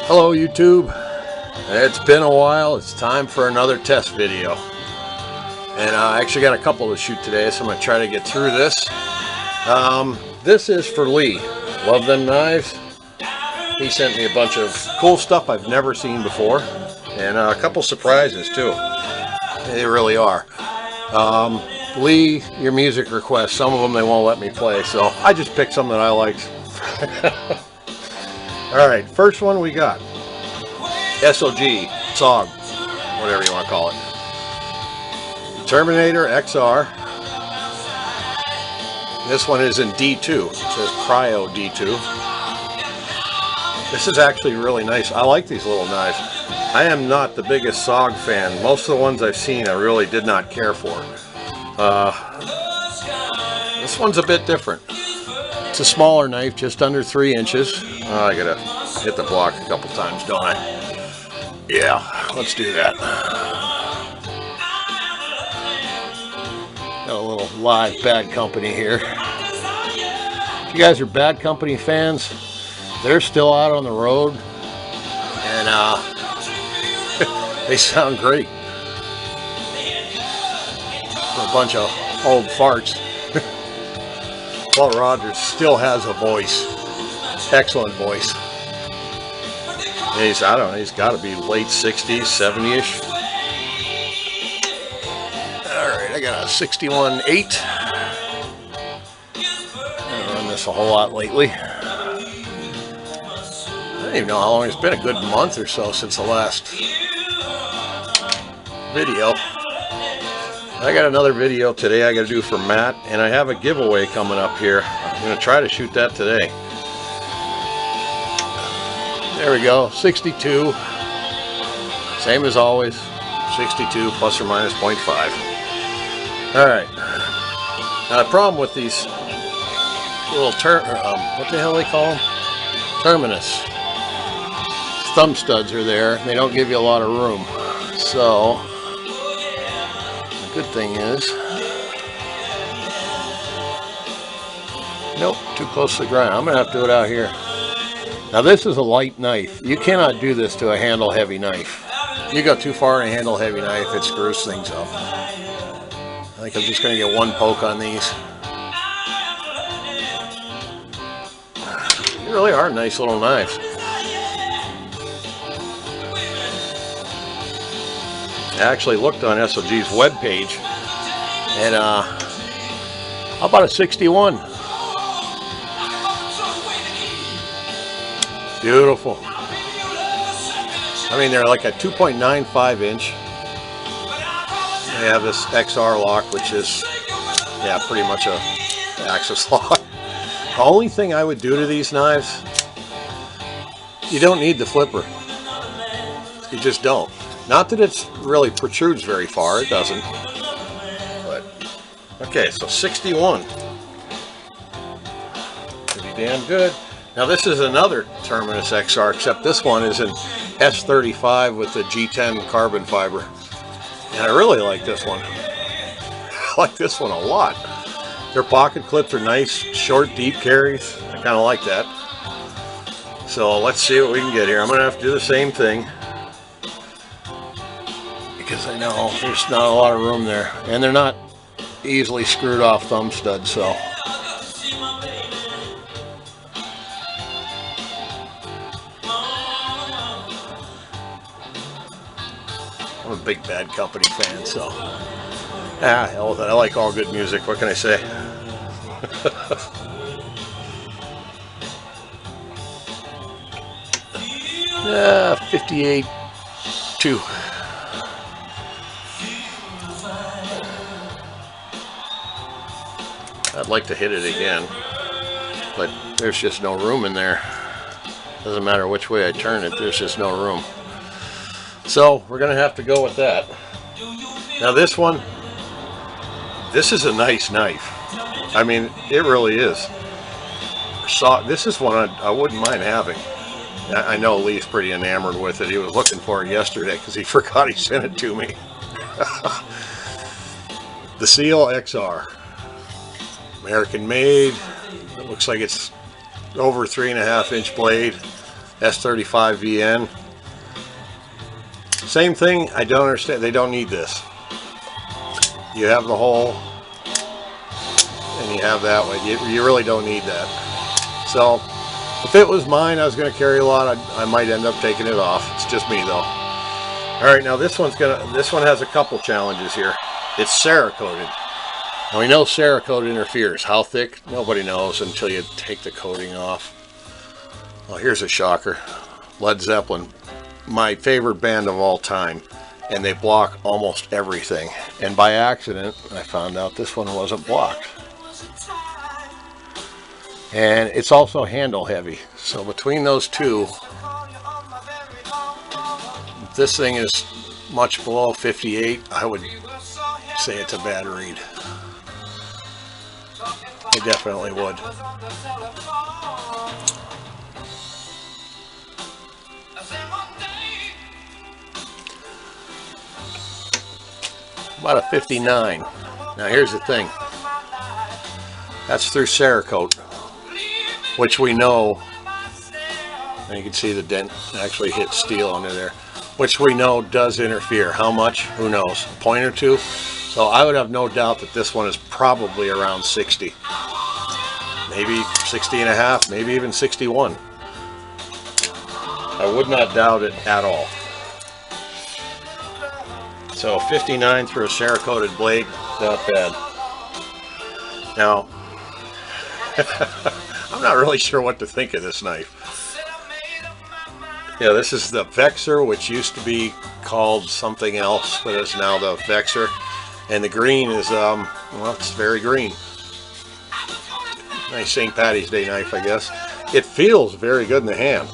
Hello YouTube, it's been a while. It's time for another test video, and I actually got a couple to shoot today, so I'm going to try to get through this. This is for Lee. Love them knives. He sent me a bunch of cool stuff I've never seen before, and a couple surprises too. They really are. Lee, your music requests, some of them they won't let me play, so I just picked some that I liked. Alright, first one we got SOG, SOG, whatever you want to call it. Terminator XR. This one is in D2. It says Cryo D2. This is actually really nice. I like these little knives. I am not the biggest SOG fan. Most of the ones I've seen I really did not care for. This one's a bit different. It's a smaller knife, just under 3 inches. I gotta hit the block a couple times, don't I? Yeah, let's do that. Got a little live Bad Company here. If you guys are Bad Company fans, they're still out on the road, and they sound great. A bunch of old farts. Paul Rogers still has a voice. Excellent voice. I don't know, he's got to be late 60s, 70-ish. Alright, I got a 61.8. I've run this a whole lot lately. I don't even know how long it's been, a good month or so since the last video. I got another video today I got to do for Matt, and I have a giveaway coming up here. I'm going to try to shoot that today. There we go, 62. Same as always, 62 plus or minus 0.5. Alright. Now the problem with these little what the hell they call them? Terminus. Thumb studs are there. They don't give you a lot of room. So the good thing is, nope, too close to the ground. I'm going to have to do it out here. Now this is a light knife. You cannot do this to a handle heavy knife. You go too far in a handle heavy knife, it screws things up. I think I'm just going to get one poke on these. They really are nice little knives. I actually looked on SOG's webpage, and how about a 61? Beautiful. I mean, they're like a 2.95 inch. They have this XR lock, which is, yeah, pretty much a axis lock. The only thing I would do to these knives, you don't need the flipper. You just don't. Not that it really protrudes very far, it doesn't. But, okay, so 61. Pretty damn good. Now this is another Terminus XR, except this one is in S35 with the G10 carbon fiber. And I really like this one. I like this one a lot. Their pocket clips are nice, short, deep carries. I kind of like that. So let's see what we can get here. I'm going to have to do the same thing, because I know there's not a lot of room there. And they're not easily screwed off thumb studs, so. I'm a big Bad Company fan, so hell with it. I like all good music. What can I say? Yeah, 58.2. I'd like to hit it again, but there's just no room in there. Doesn't matter which way I turn it, there's just no room. So we're going to have to go with that. Now this one, this is a nice knife. I mean, it really is. So this is one I wouldn't mind having. I know Lee's pretty enamored with it. He was looking for it yesterday because he forgot he sent it to me. The Seal XR. American made. It looks like it's over 3.5 inch blade. S35VN. Same thing, I don't understand, they don't need this. You have the hole, and you have that way. You really don't need that. So, if it was mine, I was going to carry a lot, I might end up taking it off. It's just me though. Alright, now this one has a couple challenges here. It's Cerakoted. Now we know Cerakote interferes. How thick? Nobody knows until you take the coating off. Well, here's a shocker. Led Zeppelin, my favorite band of all time, and they block almost everything. And by accident, I found out this one wasn't blocked. And it's also handle heavy. So between those two, if this thing is much below 58, I would say it's a bad read. I definitely would. About a 59. Now here's the thing. That's through Cerakote, which we know, and you can see the dent actually hit steel under there, which we know does interfere. How much? Who knows? A point or two? So I would have no doubt that this one is probably around 60. Maybe 60 and a half, maybe even 61. I would not doubt it at all. So 59 through a Cerakoted blade, not bad. Now, I'm not really sure what to think of this knife. Yeah, this is the Vexer, which used to be called something else, but is now the Vexer. And the green is, well, it's very green. Nice St. Patty's Day knife, I guess. It feels very good in the hand.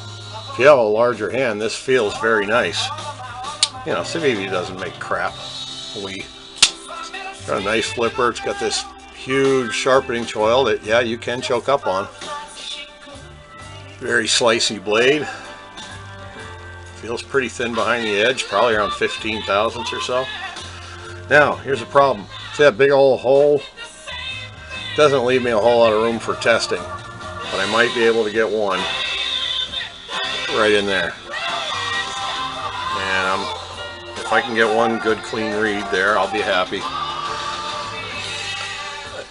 If you have a larger hand, this feels very nice. You know, Civivi doesn't make crap. Got a nice flipper. It's got this huge sharpening choil that, yeah, you can choke up on. Very slicey blade. Feels pretty thin behind the edge, probably around 15 thousandths or so. Now, here's the problem. See that big old hole? Doesn't leave me a whole lot of room for testing, but I might be able to get one right in there. And if I can get one good clean read there, I'll be happy.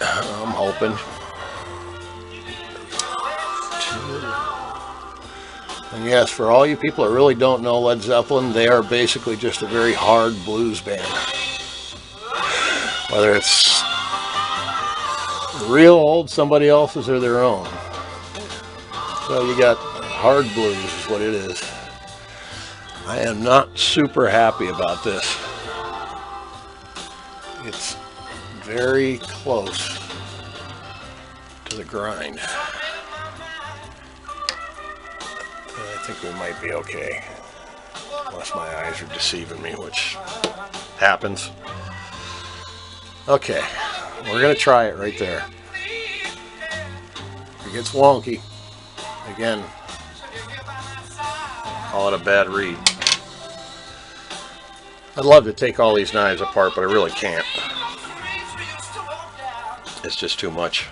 I'm hoping. And yes, for all you people that really don't know Led Zeppelin, they are basically just a very hard blues band. Whether it's real old somebody else's or their own. So you got hard blues is what it is. I am not super happy about this. It's very close to the grind. I think we might be okay. Unless my eyes are deceiving me, which happens. Okay, we're going to try it right there. If it gets wonky, again, call it a bad read. I'd love to take all these knives apart, but I really can't. It's just too much.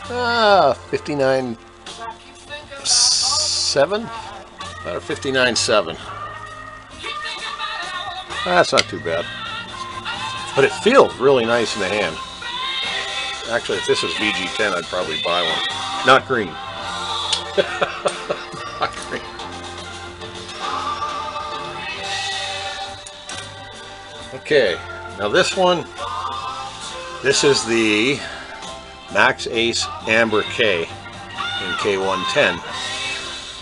59.7? About a 59.7. That's not too bad. But it feels really nice in the hand. Actually, if this was VG10, I'd probably buy one. Not green. Not green. Okay, now this one, this is the Max Ace Amber K in K110.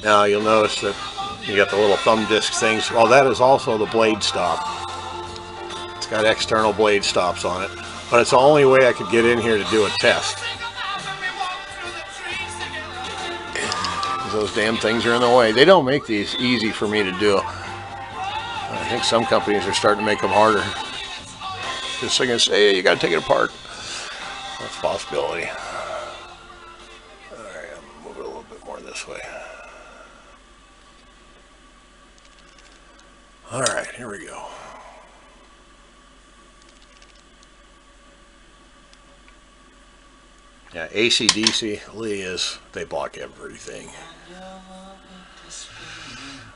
Now you'll notice that you got the little thumb disc things. Well, that is also the blade stop. It's got external blade stops on it, but it's the only way I could get in here to do a test. Those damn things are in the way. They don't make these easy for me to do. I think some companies are starting to make them harder. Just so I can say, hey, you got to take it apart. That's a possibility. Alright, I'm going to move it a little bit more this way. Alright, here we go. Yeah, AC/DC, Lee is, they block everything.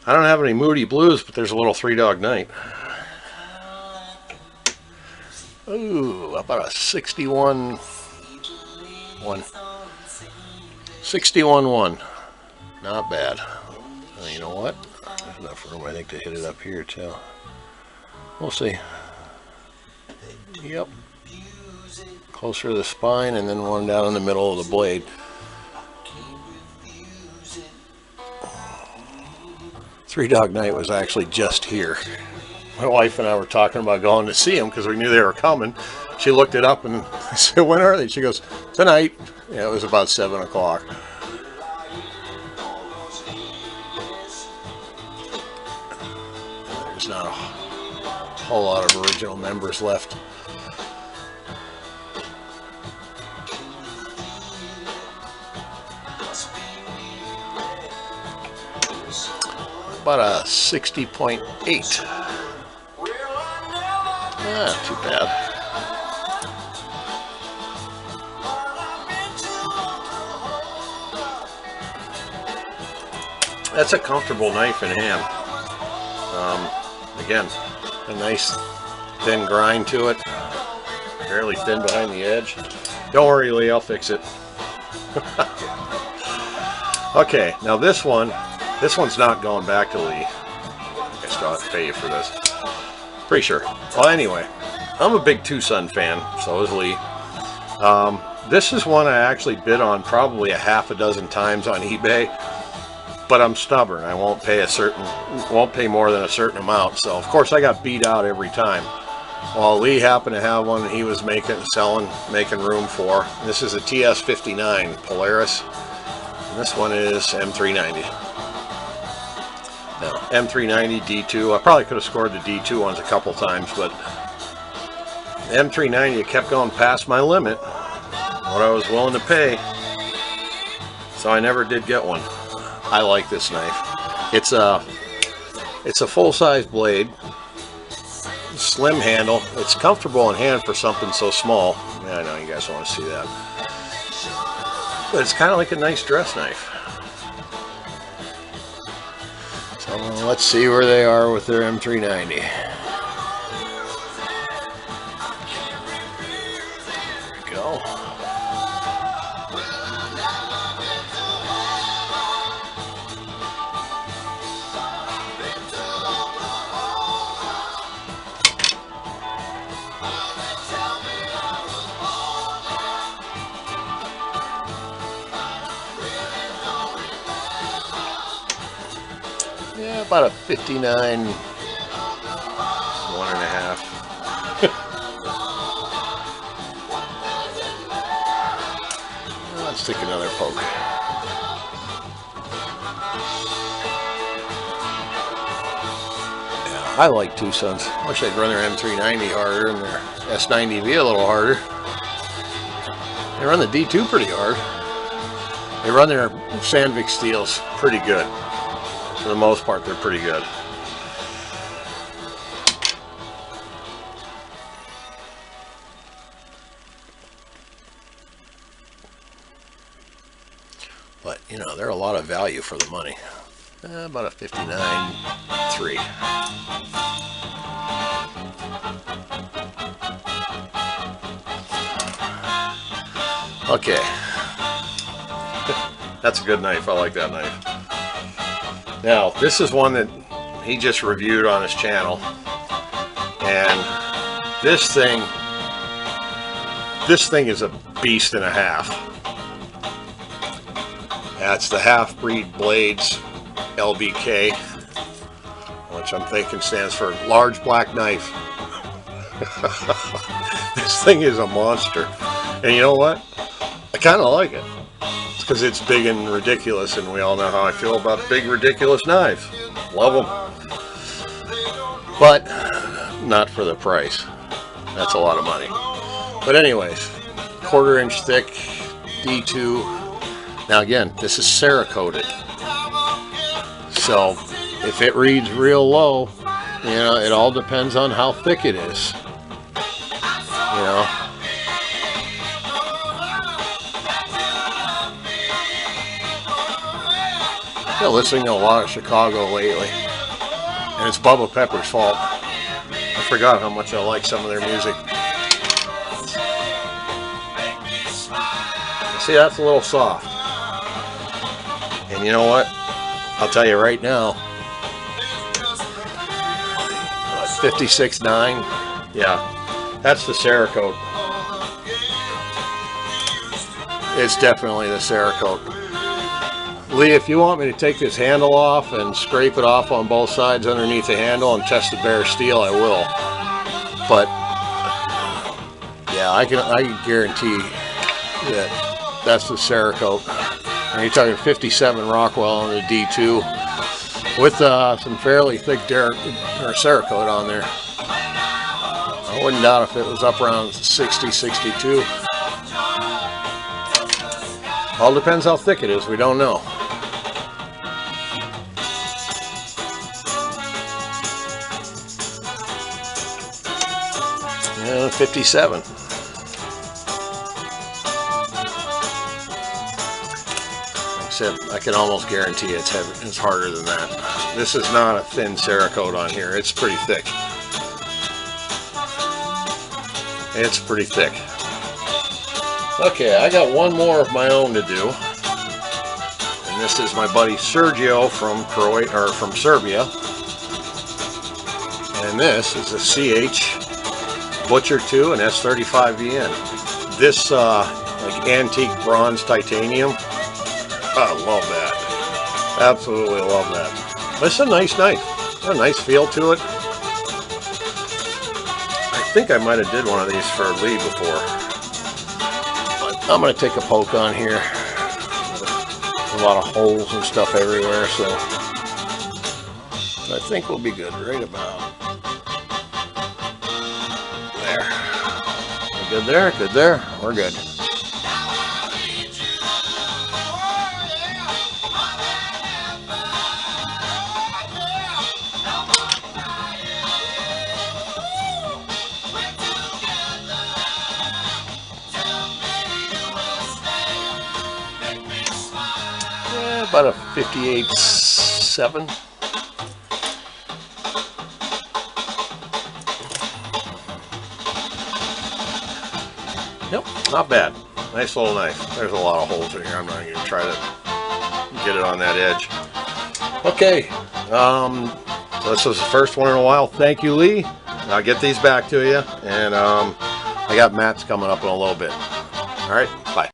I don't have any Moody Blues, but there's a little Three Dog Night. Ooh, how about a 61 1? 61-1. Not bad. You know what? There's enough room, I think, to hit it up here, too. We'll see. Yep. Closer to the spine, and then one down in the middle of the blade. Three Dog Night was actually just here. My wife and I were talking about going to see them because we knew they were coming. She looked it up and I said, when are they? She goes, tonight. Yeah, it was about 7 o'clock. There's not a whole lot of original members left. About a 60.8. Not too bad. That's a comfortable knife in hand. Again, a nice thin grind to it. Fairly thin behind the edge. Don't worry, Lee, I'll fix it. Okay, now this one's not going back to Lee. I still have to pay you for this. Pretty sure. Well, anyway, I'm a big Two Sun fan, so is Lee. This is one I actually bid on probably a half a dozen times on eBay, but I'm stubborn. I won't pay more than a certain amount. So of course I got beat out every time. Well, Lee happened to have one he was making room for. This is a TS59 Polaris, and this one is M390. Now, M390 D2. I probably could have scored the D2 ones a couple times, but M390 kept going past my limit, what I was willing to pay, so I never did get one. I like this knife. It's a full-size blade, slim handle. It's comfortable in hand for something so small. Yeah, I know you guys want to see that, but it's kind of like a nice dress knife. So let's see where they are with their M390. There we go. Yeah, about a 59, 1.5. Let's take another poke. Yeah, I like Two Suns. Wish they'd run their M390 harder and their S90V a little harder. They run the D2 pretty hard. They run their Sandvik steels pretty good. For the most part, they're pretty good. But, you know, they're a lot of value for the money. About a 59.3. Okay. That's a good knife. I like that knife. Now, this is one that he just reviewed on his channel, and this thing is a beast and a half. That's the Half-Breed Blades LBK, which I'm thinking stands for Large Black Knife. This thing is a monster, and you know what? I kind of like it. Because it's big and ridiculous, and we all know how I feel about big ridiculous knives. Love them, but not for the price. That's a lot of money. But anyways, 1/4 inch thick D2. Now again, this is Cerakoted, so if it reads real low, you know, it all depends on how thick it is. You know. Been listening to a lot of Chicago lately, and it's Bubba Pepper's fault. I forgot how much I like some of their music. See, that's a little soft. And you know what? I'll tell you right now, 56.9, yeah, that's the Cerakote. It's definitely the Cerakote. Lee, if you want me to take this handle off and scrape it off on both sides underneath the handle and test the bare steel, I will. But yeah, I can guarantee that that's the Cerakote. And you're talking 57 Rockwell on the D2 with some fairly thick Cerakote on there. I wouldn't doubt if it was up around 60, 62. All depends how thick it is. We don't know. Yeah, 57. Except I can almost guarantee it's heavy. It's harder than that. This is not a thin Cerakote on here. It's pretty thick. It's pretty thick. Okay, I got one more of my own to do, and this is my buddy Sergio from Serbia, and this is a CH Butcher 2 and S35VN. This like antique bronze titanium. I love that. Absolutely love that. It's a nice knife. Got a nice feel to it. I think I might have did one of these for Lee before. I'm going to take a poke on here. A lot of holes and stuff everywhere, so I think we'll be good right about there. We're good there, good there, we're good. About a 58.7. Yep, not bad. Nice little knife. There's a lot of holes in here. I'm not going to try to get it on that edge. Okay, so this was the first one in a while. Thank you, Lee. I'll get these back to you, and I got mats coming up in a little bit. All right.